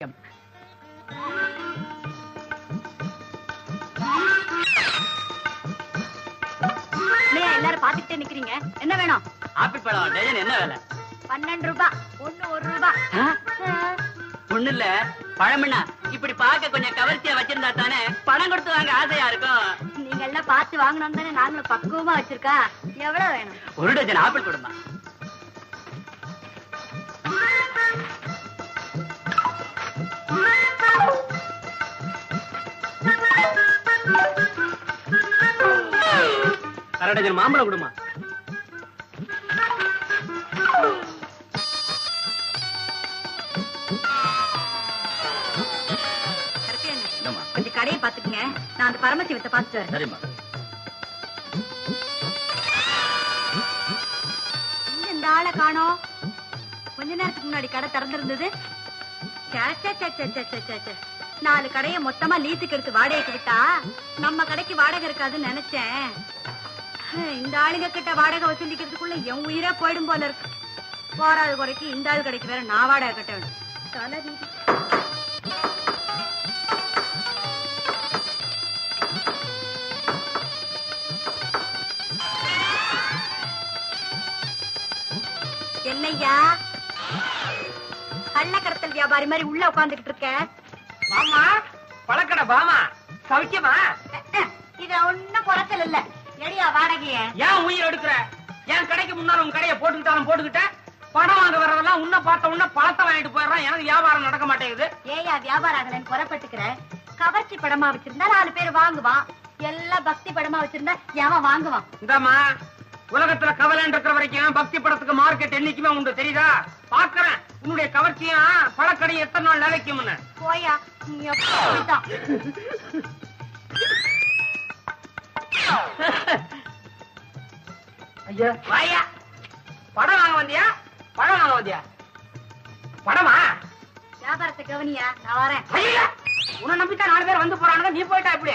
எல்லாரும் பாத்துக்கிட்டே நிக்கிறீங்க, என்ன வேணும்? ஆப்பிள் பழம் டஜன் என்ன வேலை? 12 ரூபாய். ஒண்ணு 1 ரூபாய். ஒண்ணு இல்ல, பழம்னா இப்படி பார்க்க கொஞ்சம் கவர்ச்சியா வச்சிருந்தா தானே பணம் கொடுத்து வாங்க ஆசையா இருக்கும். நீங்க எல்லாம் பார்த்து வாங்கணும் தானே நாங்களும் பக்குவமா வச்சிருக்கா. எவ்வளவு வேணும்? 1 டஜன் ஆப்பிள் கொடுமா. அரை டஜன் மாம்பழம் கொடுமா. கொஞ்சம் கடையை பாத்துக்கங்க, நான் அந்த பரமசிவத்தை பாத்துட்டு வரேன். சரிம்மா. இந்த ஆளை காணோம். கொஞ்ச நேரத்துக்கு முன்னாடி கடை திறந்திருந்தது. 4 கடையை மொத்தமா லீஸுக்கு எடுத்து வாடகைக்கு விட்டா நம்ம கடைக்கு வாடகை இருக்காதுன்னு நினைச்சேன். இந்த ஆளுங்க கிட்ட வாடகை வசூலிக்கிறதுக்குள்ள என் உயிரே போயிடும் போல இருக்கு. போராது குறைக்கு இந்த ஆள் கடைக்கு வேற நான் வாடகை கட்ட வேண்டும். என்னையா கள்ளக்கடத்தல் வியாபாரி மாதிரி உள்ள உட்கார்ந்துகிட்டு இருக்க? வாமா, பழக்கடை வாமா. சௌக்கியமா? இது ஒண்ணும் குறைச்சல் இல்ல. எடியா வாடகைய ஏன் உயிர் எடுக்கிற? என் கடைக்கு முன்னால உன் கடையை போட்டுக்கிட்ட பணம் வாங்க வரவெல்லாம் உன்ன பார்த்த உடனே பழத்தை வாங்கிட்டு போயிடுறான். எனக்கு வியாபாரம் நடக்க மாட்டேங்குது. ஏயா வியாபாரம் ஆகலன்னு புறப்பட்டுக்கிறேன். கவர்ச்சி படமா வச்சிருந்தா 4 பேர் வாங்குவான். எல்லாம் பக்தி படமா வச்சிருந்தா எவன் வாங்குவான்? இந்தாமா, உலகத்துல கவலைன்னு இருக்கிற வரைக்கும் பக்தி படத்துக்கு மார்க்கெட் என்னைக்குமே உண்டு, தெரியுதா? பாக்குறேன் உன்னுடைய கவர்ச்சியும் பழக்கடை எத்தனை நாள் நிலைக்கும்னு. போயா நீ எப்படிதான். ஐயா வாயா, படம் வாங்க வந்தியா? பழம் வாங்க வந்தியா? படமா? வியாபாரத்தை கவனியா, நான் வரேன். ஐயா, உன்னை நம்பித்தான் 4 பேர் வந்து போறானுங்க, நீ போயிட்டா இப்படி?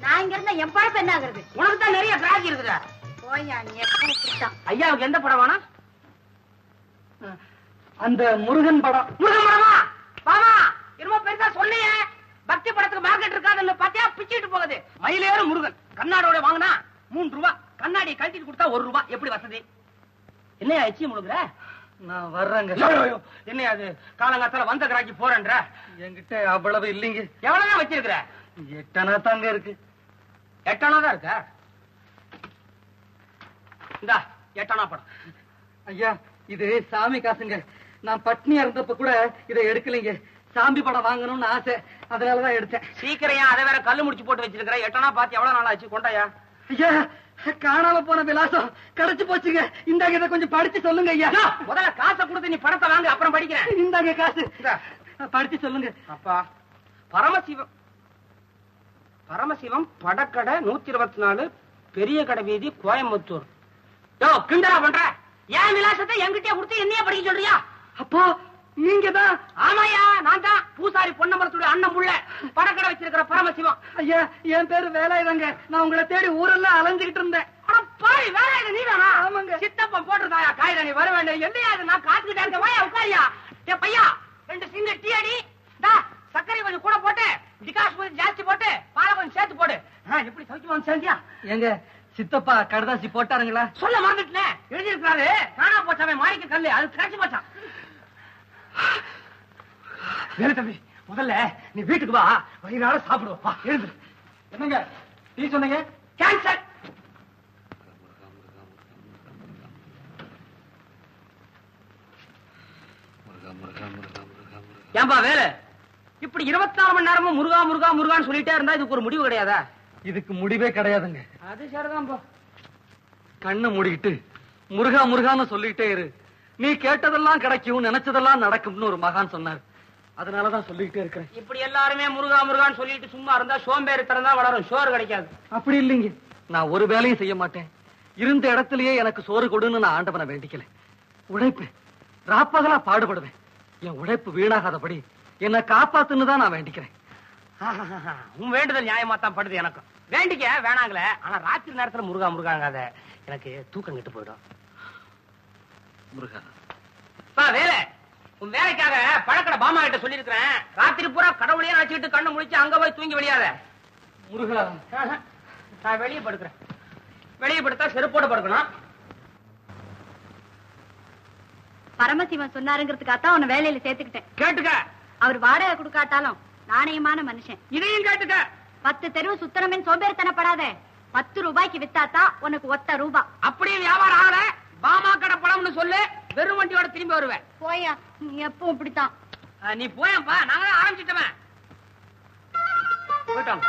நான் இங்க இருந்தா என் பழப்பு என்ன ஆகுறது? உனக்கு தான் நிறைய கிராக்கி இருக்குதா? போயா நீ எப்படி இப்படித்தான். ஐயாவுக்கு எந்த படம் வேணும்? அந்த முருகன் படம். முருகன் படமா? பாமா, என்னமோ பெருசா சொல்லியே. பக்தி படத்துக்கு மார்க்கெட் இருக்காதுன்னு பாத்தியா? பிச்சிட்டு போகுது. மயிலேறு முருகன் கண்ணாடியோட வாங்கினா 3 ரூபாய், கண்ணாடி கழட்டிட்டு கொடுத்தா 1 ரூபாய். எப்படி வசதி? என்னையா எச்சி முழுங்குற? நான் வர்றேங்க. என்னையா அது காலங்காத்தால வந்த கிராக்கி போறேன்ற? என்கிட்ட அவ்வளவு இல்லைங்க. எவ்வளவுதான் வச்சிருக்கிற? 8 அணா தாங்க இருக்கு. 8 அணா தான் இருக்கா? இந்தா 8 அணா படம். ஐயா, இது சாமி காசுங்க. நான் பட்னியா இருந்தப்ப கூட இதை எடுக்கலைங்க. சாமி படம் வாங்கணும்னு ஆசை, அதனாலதான் எடுத்தேன். சீக்கிரம் அதை வேற கல்லு முடிச்சு போட்டு வச்சிருக்கிற. 8 அணா பாத்து எவ்வளவு நாள் ஆச்சு? கொண்டாயா. ஐயா, காணாம போன விலாசம் கிடைச்சு போச்சுங்க. இந்தாங்க, இதை கொஞ்சம் படிச்சு சொல்லுங்க ஐயா. முதல்ல காசை கொடுத்து நீ படத்தை வாங்க, அப்புறம் படிக்கிறேன். இந்தாங்க காசு, படிச்சு சொல்லுங்க. அப்பா, பரமசிவம் படக்கடை 124 பெரிய கடை வீதி, கோயம்புத்தூர். யோ, கிண்டலா பண்ற? ஏன் விலாசத்தை என்கிட்டயே கொடுத்து என்னைய படிக்க சொல்றியா? அப்போ நீங்க தான்? ஆமாயா, நான் தான். பூசாரி பொன்னமரத்துடைய அண்ணன் புள்ள, படக்கடை வச்சிருக்கிற பரமசிவம். ஐயா, என் பேரு வேலாயுதங்க. நான் உங்களை தேடி ஊரெல்லாம் அலைஞ்சுகிட்டு இருந்தேன். வேலாயுதம் நீதானா? ஆமாங்க. சித்தப்பன் போட்டிருந்தாயா காயில? நீ வர வேண்டிய என்னையா அது? நான் காத்துக்கிட்டே இருக்க. வாயா உட்காரியா. ஏ பையா, 2 சிங்க டீ அடி. சர்க்கரை கொஞ்சம் கூட போட்டு, டிகாஷ் கொஞ்சம் ஜாஸ்தி போட்டு, பாலை கொஞ்சம் சேர்த்து போடு. எப்படி சௌக்கியமா சேர்ந்தியா? எங்க சித்தப்பா கடுதாசி போட்டாருங்களா? சொல்ல மறந்துட்டேன். எழுதியிருக்கிறாரு, காணா போச்சாவே மாணிக்க கல்லு, அது கிடைச்சு போச்சான். வேலை தம்பி, முதல்ல நீ வீட்டுக்கு வா, வயிறார சாப்பிடுவோம். வா, எழுந்து. என்னங்க டீ சொன்னீங்க? கேன்சல். ஏன்பா வேலை இப்படி 24 மணி நேரமும் முருகா முருகா முருகான்னு சொல்லிட்டே இருந்தா இதுக்கு ஒரு முடிவு கிடையாதா? இதுக்கு முடிவே கிடையாதுங்க. அது சரிதான் போ. கண்ணை மூடிக்கிட்டு முருகா முருகான்னு சொல்லிட்டே இரு, நீ கேட்டதெல்லாம் கிடைக்கும், நினைச்சதெல்லாம் நடக்கும்னு ஒரு மகான் சொன்னார். அதனாலதான் சொல்லிக்கிட்டே இருக்கிறேன். இப்படி எல்லாருமே முருகா முருகான்னு சொல்லிட்டு சும்மா இருந்தா சோம்பேறித்தனம் தான் வளரும், சோறு கிடைக்காது. அப்படி இல்லைங்க, நான் ஒரு வேலையும் செய்ய மாட்டேன். இருந்த இடத்திலேயே எனக்கு சோறு கொடுன்னு நான் ஆண்டவனை வேண்டிக்கல. உழைப்பேன், ராப்பகலா பாடுபடுவேன். என் உழைப்பு வீணாகாதபடி என்னை காப்பாத்துன்னு தான் நான் வேண்டிக்கிறேன். உன் வேண்டுதல் நியாயமா தான் படுது. எனக்கும் வேண்டிக்க வேணாங்களே, ஆனா ராத்திரி நேரத்துல முருகா முருகாங்காத, எனக்கு தூக்கம் கெட்டு போயிடும். முருகா வேலை உன் வேலைக்காக பழக்கடை பாமா கிட்ட சொல்லிருக்கிறேன். ராத்திரி பூரா கடவுளையே நினைச்சுக்கிட்டு கண்ணு முடிச்சு அங்க போய் தூங்கி வெளியாத. முருகா, நான் வெளியே படுக்கிறேன். வெளியே படுத்தா செருப்போட படுக்கணும். பரமசிவன் சொன்னாருங்கிறதுக்காகத்தான் உன்னை வேலையில சேர்த்துக்கிட்டேன். கேட்டுக்க. அவர் வாடகை கொடுக்காட்டாலும் நாணயமான மனுஷன். இதையும் கேட்டுக்க. 10 தெருவு சுத்தனமே சோம்பேறித்தனப்படாத. 10 ரூபாய்க்கு வித்தாத்தா உனக்கு ஒத்த ரூபா. அப்படியே வியாபாரம் ஆகல பாமா கடை பழம்னு சொல்லு, வெறும் வண்டியோட திரும்பி வருவேன். போயா, நீ எப்பவும் இப்படித்தான். நீ போயப்பா, நாங்க ஆரம்பிச்சிட்டவன். போயிட்டோம்.